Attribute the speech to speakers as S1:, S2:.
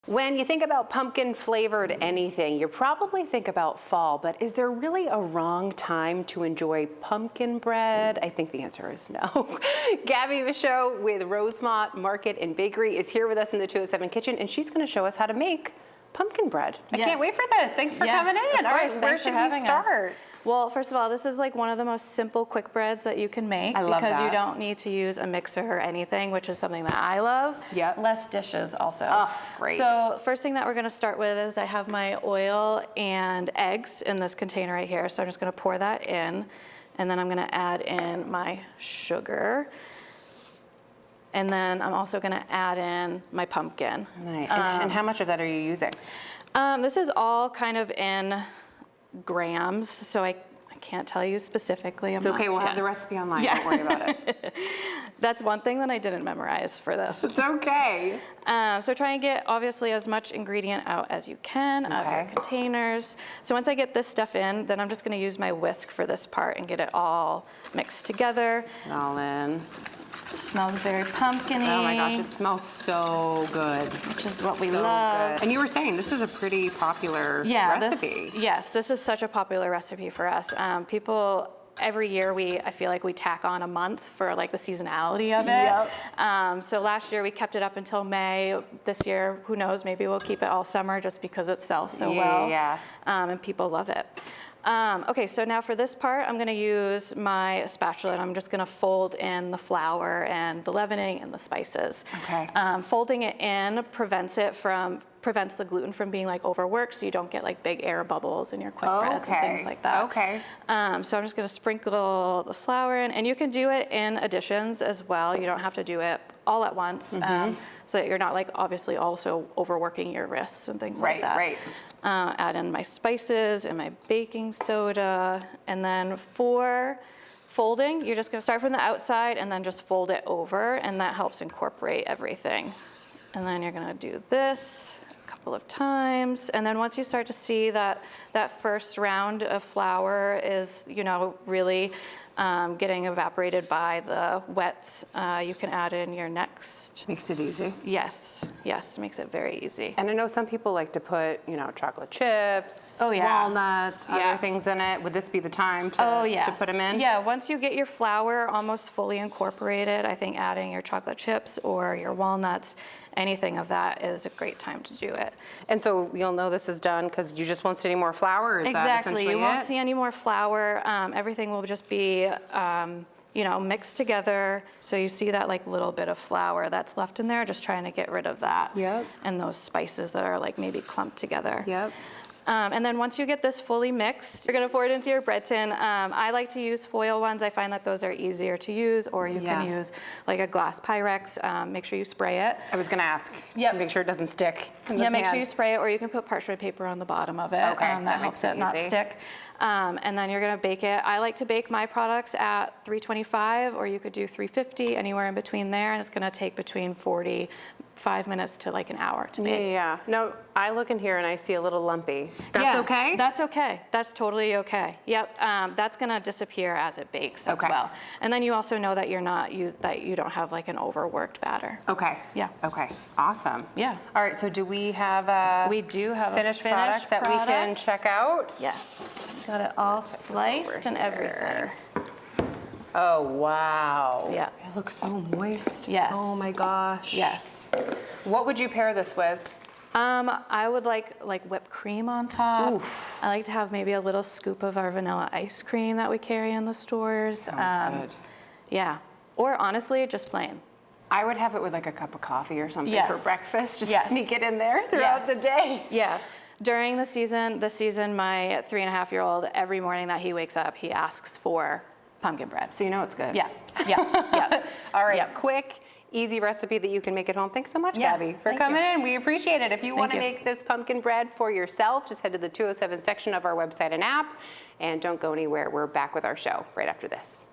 S1: When you think about pumpkin flavored anything, you probably think about fall, but is there really a wrong time to enjoy pumpkin bread? I think the answer is no. Gabi Michaud with Rosemont Market and Bakery is here with us in the 207 kitchen, and she's going to show us how to make pumpkin bread. I can't wait for this. Thanks for coming in. All right, where should we start?
S2: Well, first of all, this is like one of the most simple quick breads that you can make.
S1: I love
S2: because
S1: that.
S2: You don't need to use a mixer or anything, which is something that I love.
S1: Yep.
S2: Less dishes also.
S1: Oh, great.
S2: So first thing that we're gonna start with is I have my oil and eggs in this container right here. So I'm just gonna pour that in, and then I'm gonna add in my sugar. And then I'm also gonna add in my pumpkin.
S1: Nice. And how much of that are you using?
S2: This is all kind of in grams, so I can't tell you specifically.
S1: It's okay, we'll have the recipe online, don't worry about it.
S2: That's one thing that I didn't memorize for this.
S1: It's okay.
S2: So try and get obviously as much ingredient out as you can out of your containers. So once I get this stuff in, then I'm just gonna use my whisk for this part and get it all mixed together.
S1: All in.
S2: Smells very pumpkin-y.
S1: Oh my gosh, it smells so good.
S2: Which is what we love.
S1: Good. And you were saying this is a pretty popular recipe.
S2: Yes, this is such a popular recipe for us. People, every year I feel like we tack on a month for like the seasonality of it.
S1: Yep.
S2: So last year we kept it up until May. This year, who knows, maybe we'll keep it all summer just because it sells so well.
S1: Yeah.
S2: And people love it. Okay, so now for this part, I'm gonna use my spatula and I'm just gonna fold in the flour and the leavening and the spices.
S1: Okay.
S2: Folding it in prevents the gluten from being like overworked, so you don't get like big air bubbles in your quick breads and things like that.
S1: Okay.
S2: So I'm just gonna sprinkle the flour in, and you can do it in additions as well. You don't have to do it all at once, so that you're not like obviously also overworking your wrists and things like that.
S1: Right.
S2: Add in my spices and my baking soda, and then for folding, you're just gonna start from the outside and then just fold it over, and that helps incorporate everything. And then you're gonna do this a couple of times, and then once you start to see that that first round of flour is, really getting evaporated by the wets, you can add in your next.
S1: Makes it easy.
S2: Yes, makes it very easy.
S1: And I know some people like to put, chocolate chips,
S2: Oh, yeah.
S1: walnuts, other things in it. Would this be the time to put them in?
S2: Yeah, once you get your flour almost fully incorporated, I think adding your chocolate chips or your walnuts, anything of that is a great time to do it.
S1: And so you'll know this is done because you just won't see any more flour? Or is that
S2: Exactly, you won't
S1: it?
S2: see any more flour. Everything will just be mixed together. So you see that like little bit of flour that's left in there, just trying to get rid of that.
S1: Yep.
S2: And those spices that are like maybe clumped together.
S1: Yep.
S2: And then once you get this fully mixed, you're gonna pour it into your bread tin. I like to use foil ones. I find that those are easier to use, or you can use like a glass Pyrex. Make sure you spray it.
S1: I was gonna ask.
S2: Yep.
S1: Make sure it doesn't stick.
S2: Make sure you spray it, or you can put parchment paper on the bottom of it.
S1: Okay,
S2: that helps it not stick. And then you're gonna bake it. I like to bake my products at 325, or you could do 350, anywhere in between there, and it's gonna take between 45 minutes to like an hour to bake.
S1: Yeah. No, I look in here and I see a little lumpy. That's okay?
S2: That's okay. That's totally okay. Yep. That's gonna disappear as it bakes as well. And then you also know that that you don't have like an overworked batter.
S1: Okay.
S2: Yeah.
S1: Okay. Awesome.
S2: Yeah.
S1: All right. So do we have a finished product that we can check out?
S2: Yes. Got it all sliced and everything.
S1: Oh wow.
S2: Yeah.
S1: It looks so moist.
S2: Yes.
S1: Oh my gosh.
S2: Yes.
S1: What would you pair this with?
S2: I would like whipped cream on top.
S1: Oof.
S2: I like to have maybe a little scoop of our vanilla ice cream that we carry in the stores.
S1: Sounds good.
S2: Yeah. Or honestly, just plain.
S1: I would have it with like a cup of coffee or something for breakfast. Just sneak it in there throughout the day.
S2: Yeah. During the season, my 3.5-year-old, every morning that he wakes up, he asks for pumpkin bread.
S1: So you know it's good.
S2: Yeah.
S1: All right. Quick, easy recipe that you can make at home. Thanks so much, Gabi, for coming in. We appreciate it. If you want to make this pumpkin bread for yourself, just head to the 207 section of our website and app. And don't go anywhere. We're back with our show right after this.